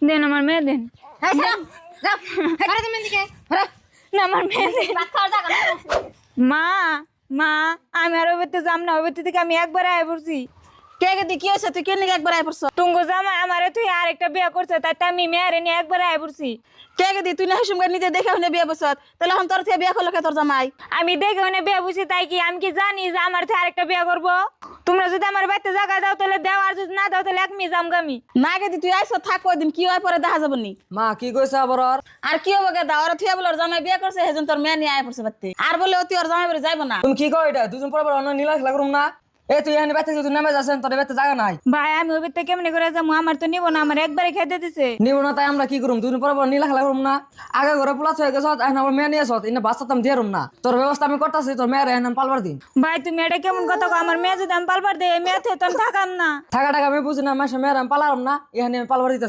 দেন আমার মেয়ে দেন। হ্যাঁ সালাম যাও হ্যাঁ তুমি দিকে হ্যাঁ না আমার মেয়ে দেন। ভাত খাওয়ার জায়গা না মা মা আমি আর ওই যাম না, ওই থেকে আমি একবার আয় পড়ছি। কে কে দি কি হইছে তুই কেন একবার আই পড়ছ টুঙ্গু জামাই আমারে তুই আরেকটা বিয়ে করছে, তাই আমি মেয়েরে নিয়ে একবার আয় পড়ছি। কে কে দি তুই না হিসুম করে নিজে দেখে শুনে বিয়ে বসত তাহলে এখন তোর থেকে বিয়ে করলো কে তোর জামাই আমি দেখে ওনে বিয়ে বুঝি, তাই কি আমি কি জানি যে আমার থেকে আরেকটা বিয়ে করবো? তোমরা যদি আমার বাড়িতে জায়গা দাও তাহলে দাও, আর যদি না দাও তাহলে একমি যাম গামি। না কে দি তুই আইছ থাক কয়দিন কি হয় পরে দেখা যাবো নি মা কি কইছে আবার ওর? আর কি হবে গে দা ওরা থিয়া বলে ওর জামাই বিয়ে করছে সেজন তোর মেয়ে নিয়ে আয় পড়ছে বাড়তে আর বলে অতি ওর জামাই বাড়ি যাইবো না তুমি কি কও এটা? দুজন পর পর অন্য নীলা খেলা করুম না? এই তুই এখানে বাইতে তুই নামে যাচ্ছেন, তোর বাইতে জায়গা নাই। ভাই আমি ওই বাড়িতে কেমনে করে যাবো? আমার তো নিব না, আমার একবারে খেতে দিছে। নিব না তাই আমরা কি করুম? দুজন পর পর নীলা খেলা করুম না? আগে ঘরে পোলাচ হয়ে গেছ, এখন আবার মেয়ে নিয়ে আসত, এনে বাচ্চা তো আমি দিয়ে না। তোর ব্যবস্থা আমি করতেছি, তোর মেয়ের এখানে আমি পালবার দিন। ভাই তুমি এটা কেমন কথা কও? আমার মেয়ে যদি আমি পালবার দেই, মেয়ে থেকে তো আমি থাকাম না। থাকা টাকা আমি বুঝি না, মাসে মেয়ের আমি পালাম না, এখানে আমি পালবার দিতেছি।